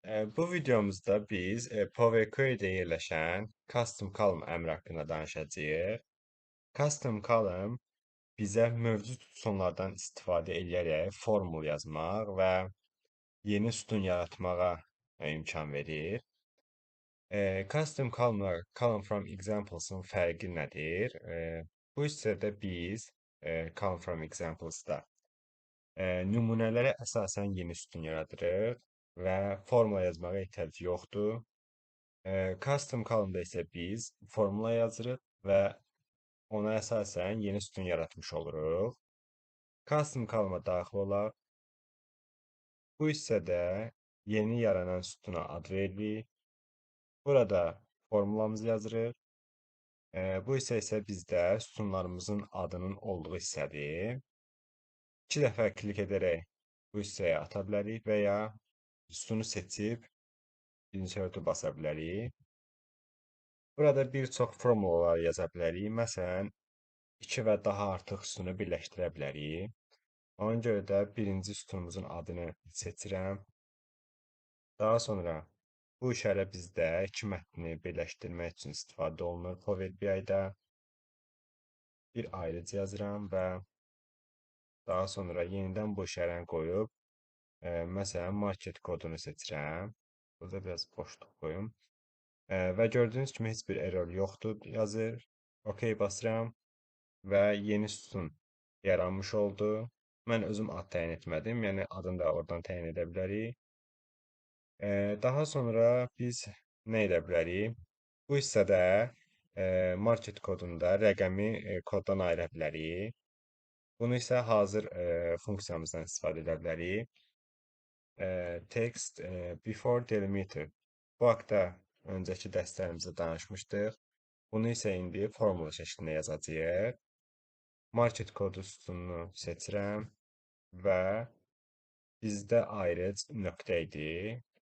Bu videomuzda biz Power Query'de yerləşən custom column əmri haqqında danışacağıq. Custom column bizə mövcud sütunlardan istifadə edərək formul yazmaq və yeni sütun yaratmağa imkan verir. Custom column column from examples'ın fərqi nədir? Bu hissədə biz column from examples'da nümunələrə əsasən yeni sütun yaradırıq və formula yazmağa ehtiyac yoxdur. Custom column-da isə biz formula yazırıq və ona əsasən yeni sütun yaratmış oluruq. Custom column-a daxil olaq. Bu hissədə yeni yaranan sütuna ad veririk. Burada formulamızı yazırıq. Bu isə bizdə sütunlarımızın adının olduğu hissədir. 2 dəfə klik edərək bu hissəyə ata bilərik və ya sütunu seçib insert-ı basa bilərik. Burada bir çox formulalar yaza bilərik. Məsələn, 2 və daha artıq sütunu birləşdirə bilərik. Ona görə də birinci sütunumuzun adını seçirəm. Daha sonra bu işarə bizdə iki mətni birləşdirmək üçün istifadə olunur Power BI-də. Bir ayrıc yazıram və daha sonra yenidən bu işarəni qoyub, məsələn, market kodunu seçirəm. Burada biraz boşluq qoyum. Və gördüyünüz kimi heç bir error yoxdur yazır. OK basıram və yeni sütun yaranmış oldu. Mən özüm ad təyin etmədim, yəni adını da oradan təyin edə bilərik. Daha sonra biz nə edə bilərik? Bu hissədə market kodunda rəqəmi koddan ayıra bilərik. Bunu isə hazır funksiyamızdan istifadə edə bilərik. Text before delimiter. Bu haqda öncəki dərslərimizdə danışmışdıq. Bunu isə indi formula şəklində yazacağıq. Market kodu sütununu seçirəm və bizdə ayrıc nöqtə idi.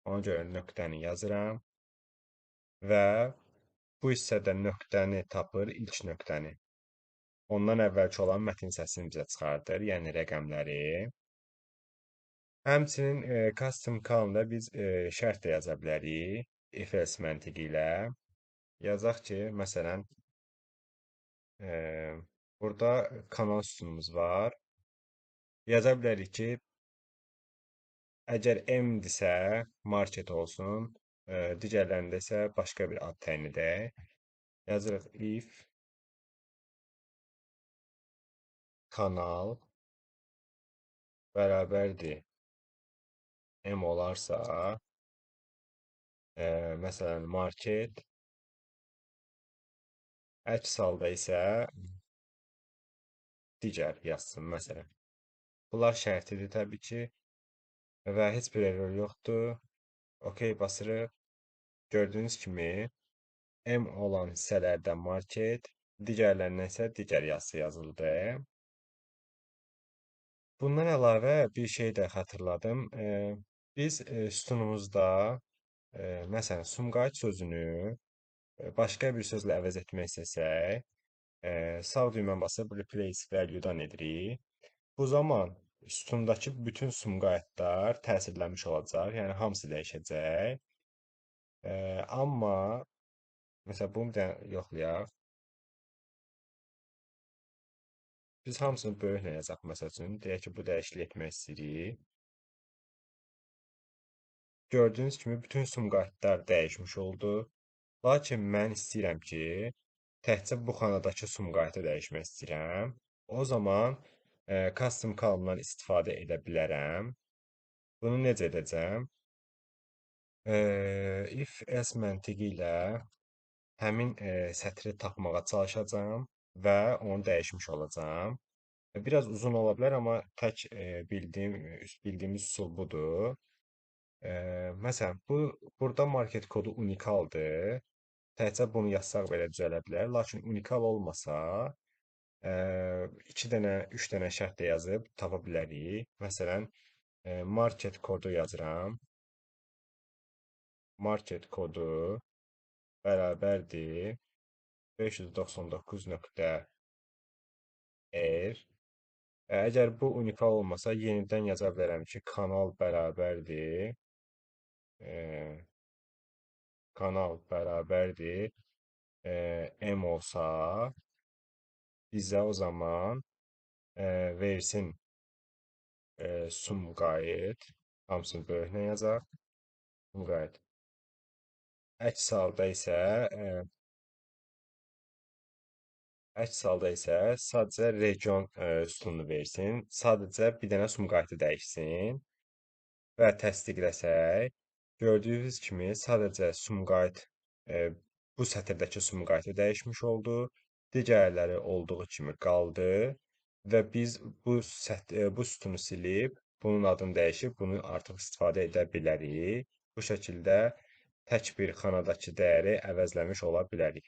Ona görə nöqtəni yazıram və bu hissədə nöqtəni tapır, ilk nöqtəni. Ondan əvvəlki olan mətn hissəsini bizə çıxardır, yəni rəqəmləri. Həmçinin custom column-da biz şərt də yaza bilərik, if-else məntiqi ilə. Yazaq ki, məsələn, burada kanal sütunumuz var. Yaza bilərik ki, əgər M-dirsə, market olsun, digərlərində isə başqa bir ad təyin edək. Yazırıq if kanal bərabərdir M olarsa, məsələn, market, əks halda isə digər yazsın, məsələn. Bunlar şərtidir təbii ki və heç bir error yoxdur. OK basırıq. Gördüyünüz kimi M olan hissələrdə market, digərlərindən isə digər yazısı yazıldı. Bundan əlavə bir şey də xatırladım. Biz sütunumuzda məsələn Sumqayıt sözünü başqa bir sözlə əvəz etmək istəsək, sağ düymə basıb replace value-dan edirik. Bu zaman sütundakı bütün Sumqayıtlar təsirlənmiş olacaq, yəni hamısı dəyişəcək. Amma məsələn bunu bir dənə yoxlayaq. Biz hamısını böyüklə yazaq məsəl üçün. Deyək ki, bu dəyişiklik etmək istəyirik. Gördüyünüz kimi bütün Sumqayıtlar dəyişmiş oldu. Lakin mən istəyirəm ki, təkcə bu xanadakı Sumqayıtı dəyişmək istəyirəm. O zaman custom column-dan istifadə edə bilərəm. Bunu necə edəcəm? If else məntiqi ilə həmin sətri tapmağa çalışacağam və onu dəyişmiş olacağam. Biraz uzun ola bilər, amma tək bildiyimiz üsul budur. Məsələn, burada market kodu unikaldır. Təkcə bunu yazsaq belə düzələ bilər. Lakin unikal olmasa, 2 dənə, 3 dənə şərt də yazıb tapa bilərik. Məsələn, market kodu yazıram. Market kodu bərabərdir 599.r. Əgər bu unikal olmasa, yenidən yaza bilərəm ki, kanal bərabərdir kanal bərabərdir M olsa, bizə o zaman versin Sumqayıt, hamısını böyüklə yazaq. Sumqayıt. Əks halda isə sadəcə region sütunu versin. Sadəcə bir dənə Sumqayıtı dəyişsin və təsdiqləsək, gördüyünüz kimi sadəcə Sumqayıt bu sətirdəki Sumqayıtı dəyişmiş oldu. Digərləri olduğu kimi qaldı və biz bu sütunu silib, bunun adını dəyişib, bunu artıq istifadə edə bilərik. Bu şəkildə tək bir xanadakı dəyəri əvəzləmiş ola bilərik.